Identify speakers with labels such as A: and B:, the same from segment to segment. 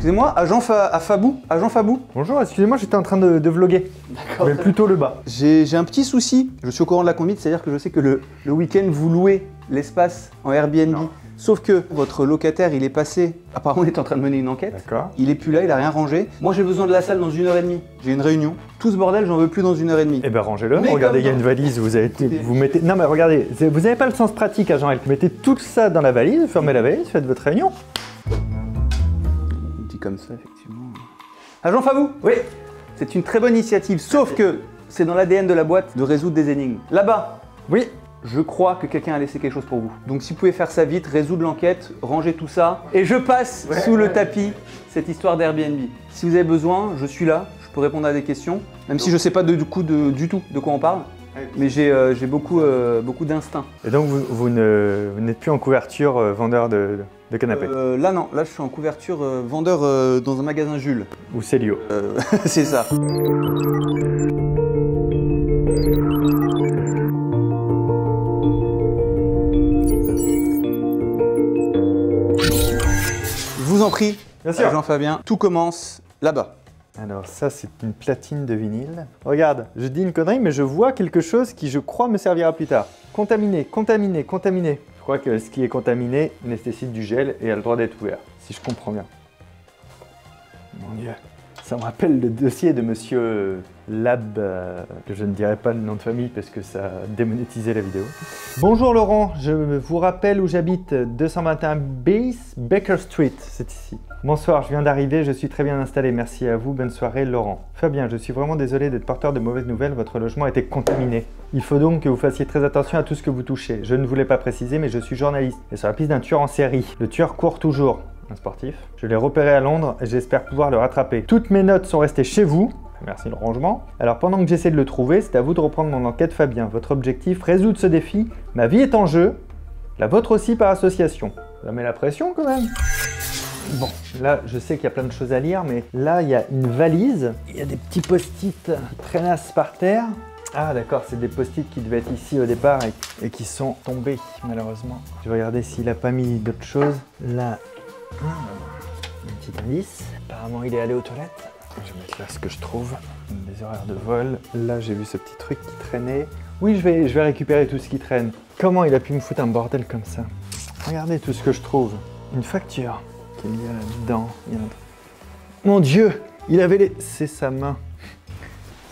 A: Excusez-moi, agent Fabou.
B: Bonjour, excusez-moi, j'étais en train de vlogger.
A: D'accord.
B: Mais plutôt le bas.
A: J'ai un petit souci. Je suis au courant de la conduite, c'est-à-dire que je sais que le week-end, vous louez l'espace en Airbnb.
B: Non.
A: Sauf que votre locataire, il est passé. Apparemment, il est en train de mener une enquête.
B: D'accord.
A: Il est plus là, il a rien rangé. Moi, j'ai besoin de la salle dans 1h30. J'ai une réunion. Tout ce bordel, j'en veux plus dans 1h30.
B: Eh ben rangez-le.
A: Mais
B: Regardez, il y a
A: comme
B: une valise. Vous mettez. Non mais regardez, vous n'avez pas le sens pratique, agent L. Mettez tout ça dans la valise, fermez la valise, faites votre réunion.
A: Dit comme ça, effectivement. Agent Fabou. Oui. C'est une très bonne initiative. Sauf que c'est dans l'ADN de la boîte de résoudre des énigmes. Là-bas.
B: Oui.
A: Je crois que quelqu'un a laissé quelque chose pour vous. Donc si vous pouvez faire ça vite, résoudre l'enquête, ranger tout ça, et je passe sous le tapis cette histoire d'Airbnb. Si vous avez besoin, je suis là, je peux répondre à des questions, même si je ne sais pas du tout de quoi on parle, mais j'ai beaucoup d'instinct.
B: Et donc vous n'êtes plus en couverture vendeur de canapé.
A: Là non, là je suis en couverture vendeur dans un magasin Jules.
B: Ou Célio.
A: C'est ça. Je vous en prie,
B: Bien sûr.
A: Jean-Fabien, tout commence là-bas.
B: Alors ça c'est une platine de vinyle. Regarde, je dis une connerie mais je vois quelque chose qui je crois me servira plus tard. Contaminé, contaminé, contaminé. Je crois que ce qui est contaminé nécessite du gel et a le droit d'être ouvert, si je comprends bien. Mon Dieu. Ça me rappelle le dossier de monsieur Lab, que je ne dirai pas le nom de famille parce que ça a démonétisé la vidéo. Bonjour Laurent, je vous rappelle où j'habite, 221 bis Baker Street, c'est ici. Bonsoir, je viens d'arriver, je suis très bien installé, merci à vous, bonne soirée Laurent. Fabien, je suis vraiment désolé d'être porteur de mauvaises nouvelles, votre logement a été contaminé. Il faut donc que vous fassiez très attention à tout ce que vous touchez. Je ne voulais pas préciser, mais je suis journaliste et sur la piste d'un tueur en série. Le tueur court toujours. Un sportif. Je l'ai repéré à Londres et j'espère pouvoir le rattraper. Toutes mes notes sont restées chez vous. Merci le rangement. Alors pendant que j'essaie de le trouver, c'est à vous de reprendre mon enquête Fabien. Votre objectif, résoudre ce défi. Ma vie est en jeu. La vôtre aussi par association. Ça met la pression quand même. Bon, là je sais qu'il y a plein de choses à lire, mais là il y a une valise. Il y a des petits post-it qui traînassent par terre. Ah d'accord, c'est des post-it qui devaient être ici au départ et qui sont tombés malheureusement. Je vais regarder s'il n'a pas mis d'autres choses. Là, un petit indice. Apparemment, il est allé aux toilettes. Je vais mettre là ce que je trouve. Des horaires de vol. Là, j'ai vu ce petit truc qui traînait. Oui, je vais récupérer tout ce qui traîne. Comment il a pu me foutre un bordel comme ça? Regardez tout ce que je trouve. Une facture qu'il y a là-dedans. Mon Dieu! Il avait laissé sa main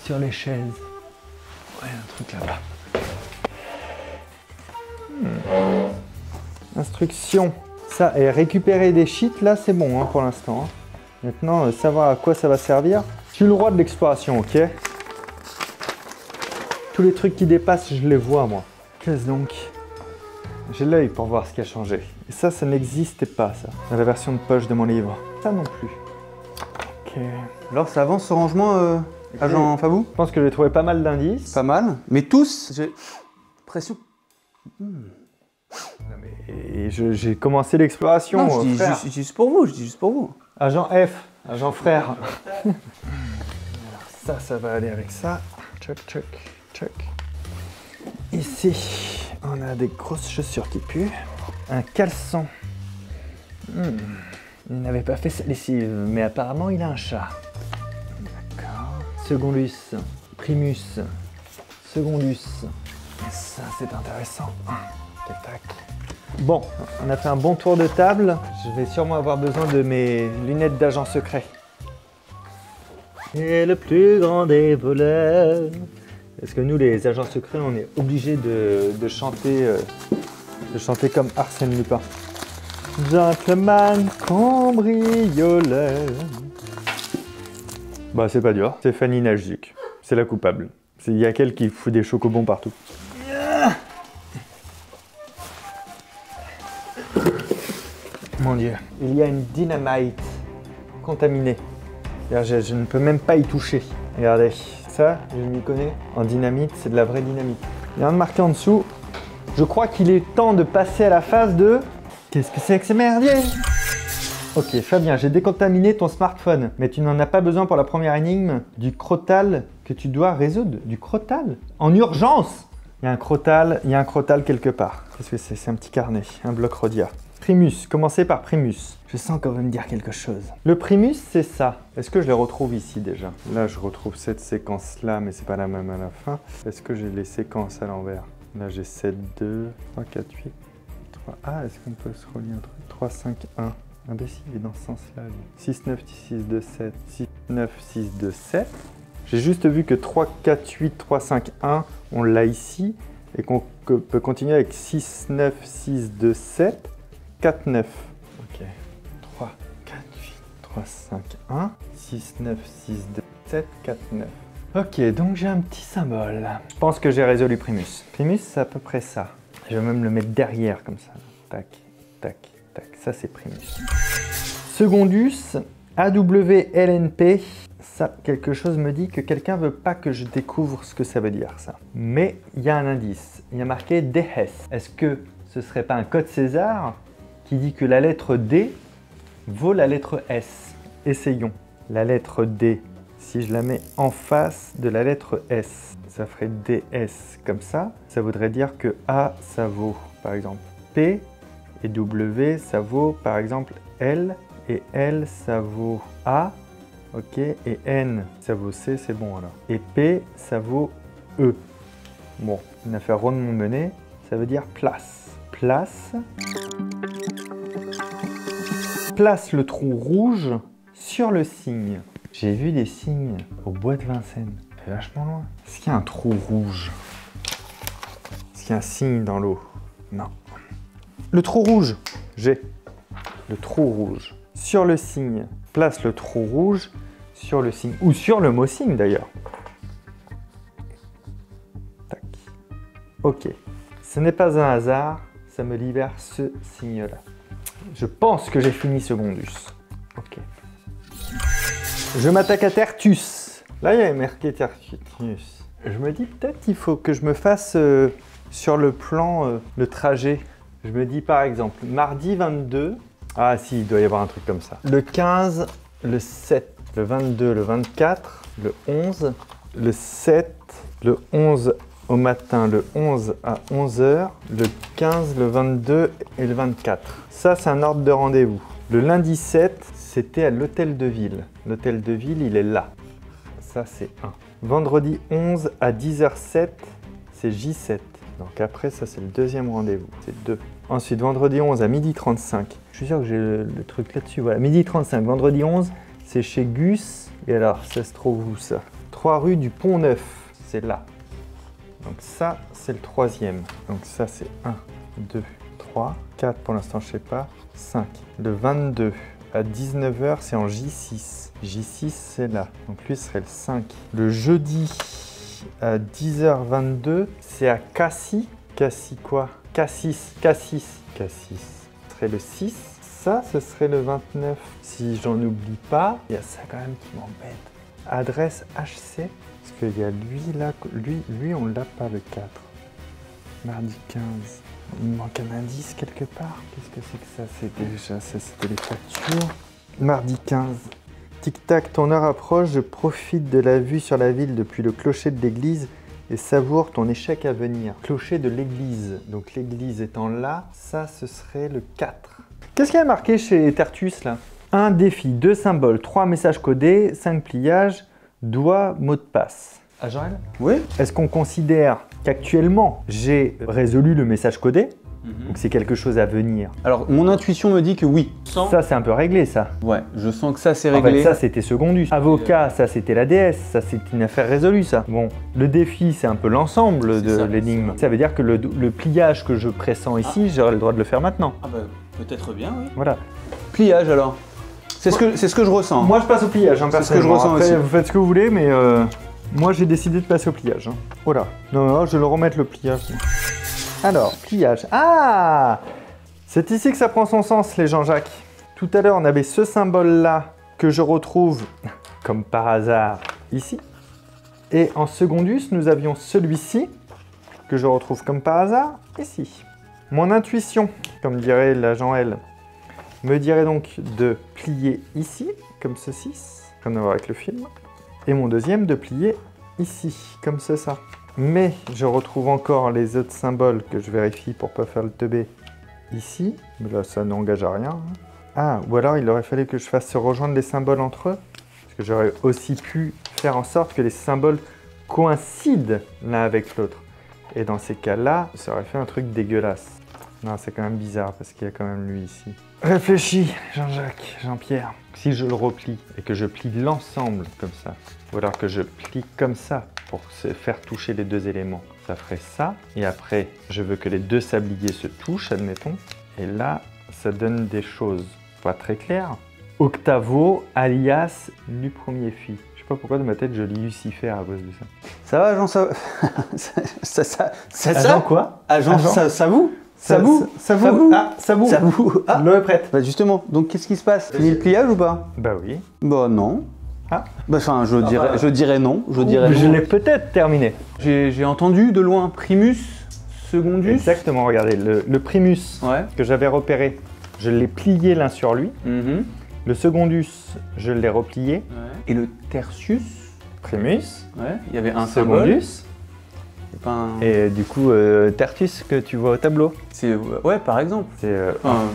B: sur les chaises. Ouais, un truc là-bas. Instruction. Ça, et récupérer des cheats, là, c'est bon hein, pour l'instant. Hein. Maintenant, savoir à quoi ça va servir. Je suis le roi de l'exploration, ok? Tous les trucs qui dépassent, je les vois, moi. Qu'est-ce donc? J'ai l'œil pour voir ce qui a changé. Et ça n'existait pas, ça, dans la version de poche de mon livre. Ça non plus. Ok.
A: Alors ça avance ce rangement, agent Fabou?
B: Je pense que j'ai trouvé pas mal d'indices.
A: Pas mal, mais tous, j'ai pression.
B: Et j'ai commencé l'exploration.
A: Non, je dis juste pour vous, je dis juste pour vous.
B: Agent F, agent frère. Alors ça va aller avec ça. Chuck, chuck, chuck. Ici, on a des grosses chaussures qui puent. Un caleçon. Il n'avait pas fait sa lessive, mais apparemment il a un chat. D'accord. Secondus, primus, secondus. Ça c'est intéressant. Tac, tac. Bon, on a fait un bon tour de table. Je vais sûrement avoir besoin de mes lunettes d'agent secret. Et le plus grand des voleurs. Parce que nous, les agents secrets, on est obligés de chanter comme Arsène Lupin. Gentleman cambrioleur. Bah, c'est pas dur. C'est Fanny Najduc. C'est la coupable. Il y a qu'elle qui fout des chocobons partout. Mon Dieu. Il y a une dynamite contaminée. Je ne peux même pas y toucher. Regardez, ça, je m'y connais. En dynamite, c'est de la vraie dynamite. Il y a un marqué en dessous. Je crois qu'il est temps de passer à la phase de... Qu'est-ce que c'est que ces merdier? Ok, Fabien, j'ai décontaminé ton smartphone, mais tu n'en as pas besoin pour la première énigme du crotal que tu dois résoudre. Du crotal? En urgence? Il y a un crotal quelque part. Qu'est-ce que c'est? C'est un petit carnet, un bloc Rhodia. Primus, commencez par Primus. Je sens qu'on va me dire quelque chose. Le Primus, c'est ça. Est-ce que je les retrouve ici déjà? Là, je retrouve cette séquence-là, mais c'est pas la même à la fin. Est-ce que j'ai les séquences à l'envers? Là, j'ai 7, 2, 3, 4, 8, 3. Ah, est-ce qu'on peut se relier un truc? 3, 5, 1. Ah ben si, il est dans ce sens-là. 6, 9, 6, 2, 7. 6, 9, 6, 2, 7. J'ai juste vu que 3, 4, 8, 3, 5, 1, on l'a ici. Et qu'on peut continuer avec 6, 9, 6, 2, 7, 4, 9. Ok. 3, 4, 8, 3, 5, 1. 6, 9, 6, 2, 7, 4, 9. Ok, donc j'ai un petit symbole. Je pense que j'ai résolu Primus. Primus, c'est à peu près ça. Je vais même le mettre derrière comme ça. Tac, tac, tac. Ça, c'est Primus. Secondus, AWLNP. Ça, quelque chose me dit que quelqu'un veut pas que je découvre ce que ça veut dire, ça. Mais il y a un indice. Il y a marqué DS. Est-ce que ce serait pas un code César qui dit que la lettre D vaut la lettre S? Essayons. La lettre D, si je la mets en face de la lettre S, ça ferait DS comme ça. Ça voudrait dire que A, ça vaut, par exemple, P, et W, ça vaut, par exemple, L, et L, ça vaut A. Ok, et N, ça vaut C, c'est bon alors. Et P, ça vaut E. Bon, une affaire ronde mon mené, ça veut dire place. Place. Place le trou rouge sur le signe. J'ai vu des signes au bois de Vincennes. C'est vachement loin. Est-ce qu'il y a un trou rouge? Est-ce qu'il y a un signe dans l'eau? Non. Le trou rouge, j'ai. Le trou rouge. Sur le signe. Place le trou rouge sur le signe, ou sur le mot signe d'ailleurs. Tac. Ok. Ce n'est pas un hasard, ça me libère ce signe-là. Je pense que j'ai fini Secondus. Ok. Je m'attaque à Tertus. Là, il y avait marqué Tertus. Je me dis peut-être qu'il faut que je me fasse sur le plan le trajet. Je me dis par exemple, mardi 22. Ah si, il doit y avoir un truc comme ça. Le 15, le 7, le 22, le 24, le 11, le 7, le 11 au matin, le 11 à 11h, le 15, le 22 et le 24. Ça, c'est un ordre de rendez-vous. Le lundi 7, c'était à l'hôtel de ville. L'hôtel de ville, il est là. Ça, c'est 1. Vendredi 11 à 10h07, c'est J7. Donc après, ça, c'est le deuxième rendez-vous. C'est 2. Ensuite, vendredi 11 à 12h35. Je suis sûr que j'ai le truc là-dessus. Voilà, 12h35. Vendredi 11, c'est chez Gus. Et alors, ça se trouve où ça? 3 rue du Pont Neuf. C'est là. Donc ça, c'est le troisième. Donc ça, c'est 1, 2, 3, 4 pour l'instant, je sais pas. 5. Le 22 à 19h, c'est en J6. J6, c'est là. Donc lui, ce serait le 5. Le jeudi à 10h22, c'est à Cassis. Cassis quoi? Cassis. Cassis. Cassis. Ce serait le 6. Ça, ce serait le 29. Si j'en oublie pas, il y a ça quand même qui m'embête. Adresse HC. Parce qu'il y a lui là. Lui on l'a pas le 4. Mardi 15. Il me manque un indice quelque part. Qu'est-ce que c'est que ça? C'est déjà ça, c'était les factures. Mardi 15. Tic-tac, ton heure approche. Je profite de la vue sur la ville depuis le clocher de l'église et savoure ton échec à venir. Clocher de l'église. Donc l'église étant là, ça ce serait le 4. Qu'est-ce qu'il y a marqué chez Tertus là? 1 défi, 2 symboles, 3 messages codés, 5 pliages, doigt, mot de passe. Ah Jean-El?
A: Oui.
B: Est-ce qu'on considère qu'actuellement j'ai résolu le message codé? Donc c'est quelque chose à venir.
A: Alors, mon intuition me dit que oui.
B: Ça, c'est un peu réglé, ça.
A: Ouais, je sens que ça, c'est
B: En
A: réglé.
B: fait, ça, c'était Secondus. Avocat, ça, c'était la déesse. Ça, c'est une affaire résolue, ça. Bon, le défi, c'est un peu l'ensemble de l'énigme. Ça veut dire que le pliage que je pressens ici, j'aurai le droit de le faire maintenant.
A: Ah bah, peut-être bien, oui.
B: Voilà.
A: Pliage, alors. C'est ce que je ressens.
B: Moi, je passe au pliage, hein,
A: c'est ce que je ressens
B: Après,
A: aussi.
B: vous faites ce que vous voulez, mais moi, j'ai décidé de passer au pliage. Hein. Oh là. Non, je vais le remettre, le pliage. Alors, pliage. Ah! C'est ici que ça prend son sens, les Jean-Jacques. Tout à l'heure, on avait ce symbole-là que je retrouve, comme par hasard, ici. Et en Secondus, nous avions celui-ci, que je retrouve comme par hasard, ici. Mon intuition, comme dirait la Jean-L, me dirait donc de plier ici, comme ceci, rien à voir avec le film. Et mon deuxième, de plier ici, comme c'est ça. Mais je retrouve encore les autres symboles que je vérifie pour pas faire le teubé ici. Mais là, ça n'engage à rien. Ah, ou alors il aurait fallu que je fasse se rejoindre les symboles entre eux. Parce que j'aurais aussi pu faire en sorte que les symboles coïncident l'un avec l'autre. Et dans ces cas-là, ça aurait fait un truc dégueulasse. Non, c'est quand même bizarre parce qu'il y a quand même lui ici. Réfléchis, Jean-Jacques, Jean-Pierre. Si je le replie et que je plie l'ensemble comme ça, ou alors que je plie comme ça pour se faire toucher les deux éléments, ça ferait ça. Et après, je veux que les deux sabliers se touchent, admettons. Et là, ça donne des choses pas très claires. Octavo, alias du premier phi. Je sais pas pourquoi de ma tête je lis Lucifer à cause de ça.
A: Ça va, Jean, ça...
B: Agent quoi?
A: Agent, ça vous? Ça boue?
B: Ça boue? Ah, ça boue.
A: Ça boue. Ah.
B: L'eau est prête.
A: Bah justement, donc qu'est-ce qui se passe? Fini le pliage ou pas?
B: Bah oui.
A: Bah non.
B: Ah.
A: Bah enfin, je dirais non. Je
B: l'ai peut-être terminé.
A: J'ai entendu de loin primus, secondus.
B: Exactement, regardez, le primus que j'avais repéré, je l'ai plié l'un sur lui. Le secondus, je l'ai replié.
A: Et le tertius?
B: Primus.
A: Ouais, il y avait un
B: secondus.
A: Et
B: du coup, tertius que tu vois au tableau.
A: Ouais, par exemple.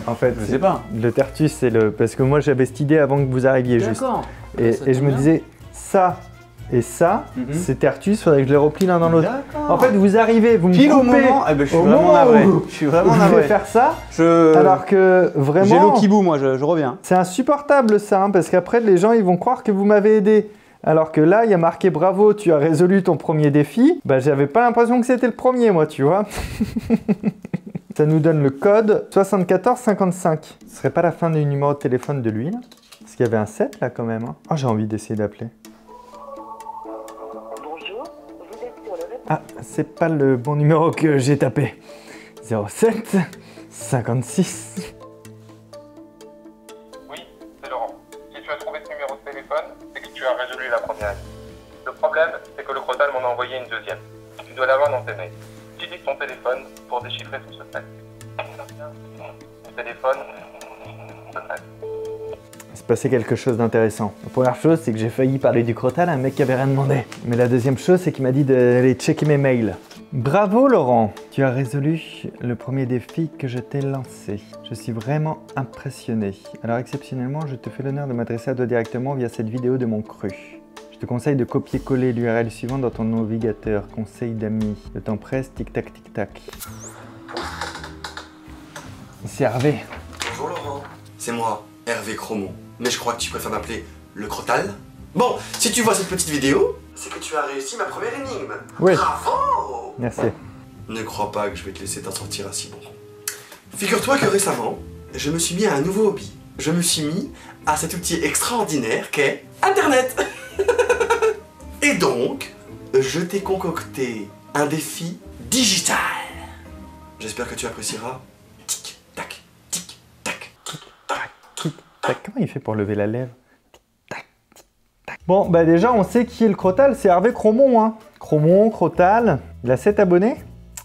B: En fait,
A: je sais pas.
B: Le tertius, c'est le... Parce que moi, j'avais cette idée avant que vous arriviez juste.
A: D'accord.
B: Et je me disais, ça et ça, c'est tertius, il faudrait que je les replie l'un dans l'autre. En fait, vous arrivez, vous me coupez.
A: Pile au moment, je suis vraiment navré. Je suis vraiment navré.
B: Je vais faire ça, alors que vraiment...
A: J'ai l'eau qui bout, moi, je reviens.
B: C'est insupportable ça, hein, parce qu'après, les gens, ils vont croire que vous m'avez aidé. Alors que là, il y a marqué bravo, tu as résolu ton premier défi. Bah, j'avais pas l'impression que c'était le premier, moi, tu vois. Ça nous donne le code 7455. Ce serait pas la fin du numéro de téléphone de lui, là? Parce qu'il y avait un 7, là, quand même. Hein. Oh, j'ai envie d'essayer d'appeler.
C: Bonjour, vous êtes sur le...
B: Ah, c'est pas le bon numéro que j'ai tapé. 07 56...
D: La première. Le problème, c'est que le Crotal m'en a envoyé une deuxième. Tu dois l'avoir dans tes mails. Utilise ton téléphone pour déchiffrer son secret. Ton téléphone, secret.
B: Il s'est passé quelque chose d'intéressant. La première chose, c'est que j'ai failli parler du Crotal à un mec qui avait rien demandé. Mais la deuxième chose, c'est qu'il m'a dit d'aller checker mes mails. Bravo Laurent, tu as résolu le premier défi que je t'ai lancé. Je suis vraiment impressionné. Alors exceptionnellement, je te fais l'honneur de m'adresser à toi directement via cette vidéo de mon cru. Je te conseille de copier-coller l'URL suivante dans ton navigateur. Conseil d'amis. Le temps presse, tic-tac, tic-tac. C'est Hervé.
E: Bonjour Laurent, c'est moi, Hervé Cromont. Mais je crois que tu préfères m'appeler le Crotal. Bon, si tu vois cette petite vidéo, c'est que tu as réussi ma première énigme.
B: Oui.
E: Bravo!
B: Merci.
E: Ne crois pas que je vais te laisser t'en sortir ainsi bon. Figure-toi que récemment, je me suis mis à un nouveau hobby. Je me suis mis à cet outil extraordinaire qu'est Internet. Et donc, je t'ai concocté un défi digital. J'espère que tu apprécieras. Tic, tac, tic, tac, tic, tac, tic, tac.
B: Comment il fait pour lever la lèvre? Bon, bah déjà, on sait qui est le Crotal, c'est Hervé Cromont. Hein. Cromont, Crotal, il a 7 abonnés.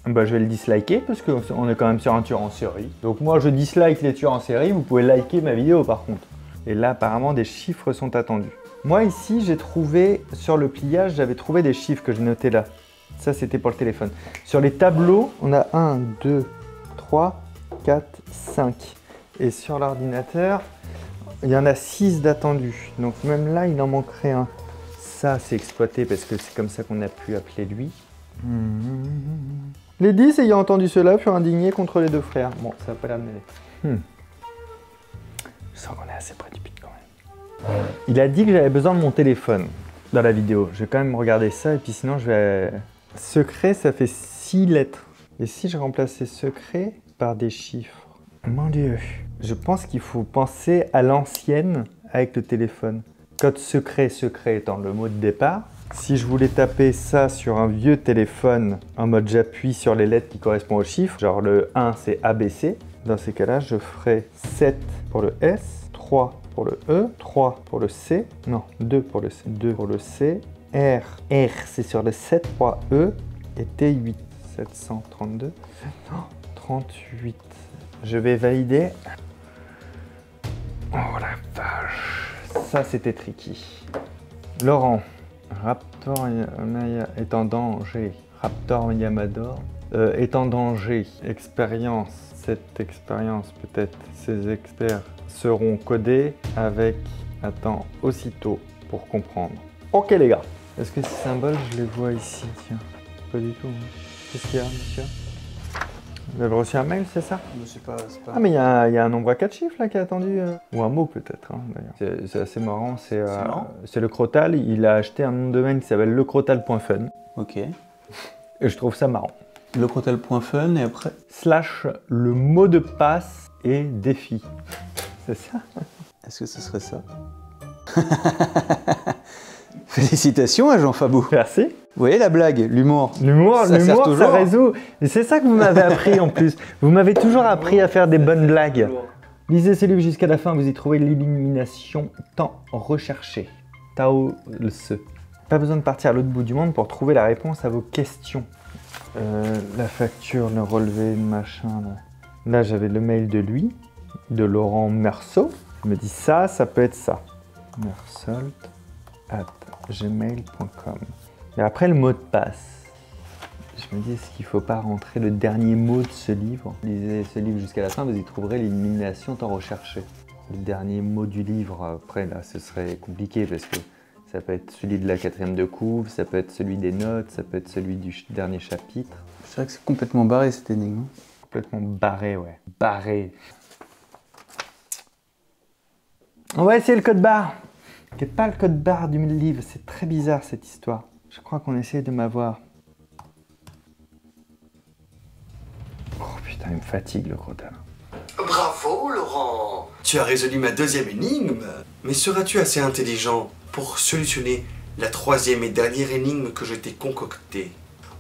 B: Bah, je vais le disliker parce qu'on est quand même sur un tueur en série. Donc moi, je dislike les tueurs en série, vous pouvez liker ma vidéo par contre. Et là, apparemment, des chiffres sont attendus. Moi, ici, j'ai trouvé, sur le pliage, j'avais trouvé des chiffres que j'ai notés là. Ça, c'était pour le téléphone. Sur les tableaux, on a 1, 2, 3, 4, 5. Et sur l'ordinateur, il y en a 6 d'attendus. Donc même là, il en manquerait un. Ça, c'est exploité parce que c'est comme ça qu'on a pu appeler lui. Les 10 ayant entendu cela furent indignés contre les deux frères. Bon, ça va pas l'air de mêler. Je sens qu'on est assez près du but quand même. Il a dit que j'avais besoin de mon téléphone dans la vidéo. Je vais quand même regarder ça et puis sinon je vais... Secret, ça fait 6 lettres. Et si je remplaçais secret par des chiffres? Mon Dieu. Je pense qu'il faut penser à l'ancienne avec le téléphone. Code secret, secret étant le mot de départ. Si je voulais taper ça sur un vieux téléphone en mode j'appuie sur les lettres qui correspondent aux chiffres, genre le 1 c'est ABC, dans ces cas-là je ferais 7 pour le S, 3 pour le E, 3 pour le C, non 2 pour le C, 2 pour le C, R c'est sur le 7, 3 E et T8, 732, 38. Je vais valider. Oh la vache, ça c'était tricky. Laurent, Raptor est en danger. Raptor Yamador est en danger. Expérience. Cette expérience, peut-être, ces experts seront codés avec, attends, aussitôt pour comprendre. Ok les gars. Est-ce que ces symboles, je les vois ici? Tiens, pas du tout. Qu'est-ce qu'il y a, monsieur? Vous avez reçu un mail, c'est ça?
A: C'est pas...
B: Ah mais il y a un nombre à 4 chiffres là qui est attendu. Ou un mot peut-être, hein, d'ailleurs. C'est assez marrant, c'est le Crotal, il a acheté un nom de domaine qui s'appelle lecrotal.fun.
A: Ok.
B: Et je trouve ça marrant.
A: Lecrotal.fun et après...
B: / le mot de passe et défi. C'est ça?
A: Est-ce que ce serait ça? Félicitations à Jean Fabou.
B: Merci.
A: Vous voyez la blague, l'humour.
B: L'humour,
A: Ça sert toujours.
B: ça résout. Et c'est ça que vous m'avez appris en plus. Vous m'avez toujours appris à faire des bonnes blagues. Lisez ce livre jusqu'à la fin, vous y trouvez l'illumination tant recherchée. Tao Lse. Pas besoin de partir à l'autre bout du monde pour trouver la réponse à vos questions. La facture, le relevé, le machin. Là j'avais le mail de lui, de Laurent Merceau. Il me dit ça peut être ça. mersault@gmail.com. Et après le mot de passe. Je me dis, est-ce qu'il ne faut pas rentrer le dernier mot de ce livre? Lisez ce livre jusqu'à la fin, vous y trouverez l'illumination tant recherchée. Le dernier mot du livre, après là, ce serait compliqué parce que ça peut être celui de la 4e de couve, ça peut être celui des notes, ça peut être celui du dernier chapitre.
A: C'est vrai que c'est complètement barré cette énigme.
B: Complètement barré, ouais. Barré. On va essayer le code barre. Qui n'est pas le code barre du livre, c'est très bizarre cette histoire. Je crois qu'on essaie de m'avoir. Oh putain, il me fatigue le Crotal.
E: Bravo, Laurent. Tu as résolu ma 2e énigme. Mais seras-tu assez intelligent pour solutionner la 3e et dernière énigme que je t'ai concoctée?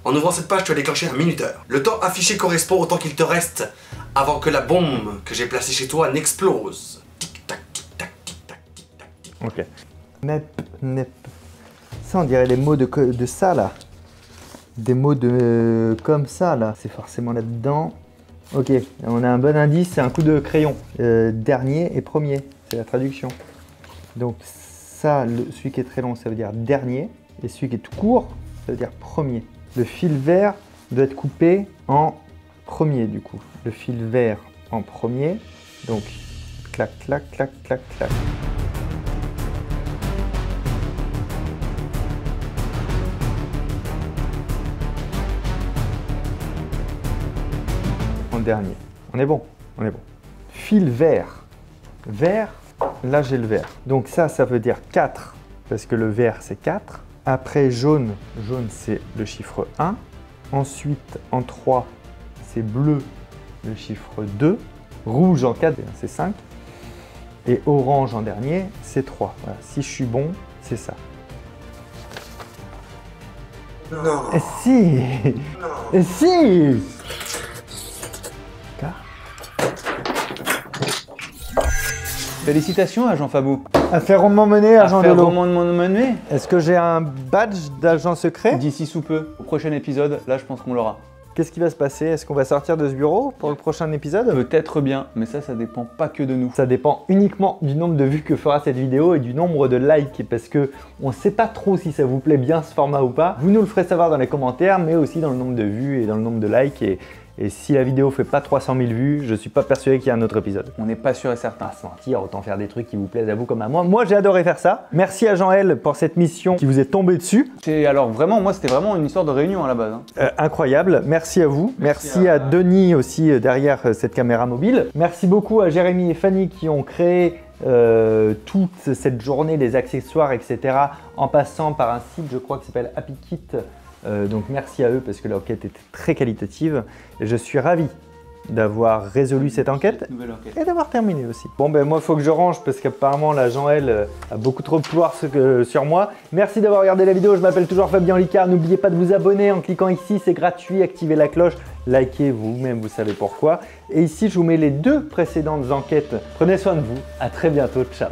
E: En ouvrant cette page, tu as déclenché un minuteur. Le temps affiché correspond au temps qu'il te reste avant que la bombe que j'ai placée chez toi n'explose. Tic-tac, tic-tac, tic-tac, tic-tac, tic-tac.
B: Ok. Nep. Ça, on dirait les mots de ça, là. Des mots de comme ça, là. C'est forcément là-dedans. Ok, on a un bon indice, c'est un coup de crayon. Dernier et premier, c'est la traduction. Donc ça, celui qui est très long, ça veut dire dernier. Et celui qui est tout court, ça veut dire premier. Le fil vert doit être coupé en premier, du coup. Le fil vert en premier. Donc, clac, clac, clac, clac, clac. Dernier. On est bon, on est bon. Fil vert. Vert, là j'ai le vert. Donc ça veut dire 4, parce que le vert c'est 4. Après jaune, jaune c'est le chiffre 1. Ensuite en 3, c'est bleu, le chiffre 2. Rouge en 4, c'est 5. Et orange en dernier, c'est 3. Voilà. Si je suis bon, c'est ça.
E: Non.
B: Et si Et si
A: Félicitations à Jean Fabou.
B: Affaire rondement menée, agent de l'eau.
A: Rondement menée.
B: Est-ce que j'ai un badge d'agent secret?
A: D'ici sous peu, au prochain épisode, là je pense qu'on l'aura.
B: Qu'est-ce qui va se passer? Est-ce qu'on va sortir de ce bureau pour le prochain épisode?
A: Peut-être bien, mais ça dépend pas que de nous.
B: Ça dépend uniquement du nombre de vues que fera cette vidéo et du nombre de likes, parce que on ne sait pas trop si ça vous plaît bien ce format ou pas. Vous nous le ferez savoir dans les commentaires, mais aussi dans le nombre de vues et dans le nombre de likes. Et si la vidéo fait pas 300 000 vues, je suis pas persuadé qu'il y a un autre épisode.
A: On n'est pas sûr et certain.
B: Pas se mentir, autant faire des trucs qui vous plaisent à vous comme à moi. Moi, j'ai adoré faire ça. Merci à Jean-L pour cette mission qui vous est tombée dessus.
A: Alors vraiment, moi, c'était vraiment une histoire de réunion à la base.
B: Incroyable. Merci à vous. Merci à Denis aussi derrière cette caméra mobile. Merci beaucoup à Jérémy et Fanny qui ont créé toute cette journée, les accessoires, etc. en passant par un site, je crois, qui s'appelle Happy Kit. Donc merci à eux parce que l'enquête était très qualitative et je suis ravi d'avoir résolu cette enquête et d'avoir terminé aussi. Bon ben moi il faut que je range parce qu'apparemment la Jean-L a beaucoup trop de pouvoir sur moi. Merci d'avoir regardé la vidéo, je m'appelle toujours Fabien Licard. N'oubliez pas de vous abonner en cliquant ici, c'est gratuit, activez la cloche, likez vous-même, vous savez pourquoi. Et ici je vous mets les 2 précédentes enquêtes. Prenez soin de vous, à très bientôt, ciao.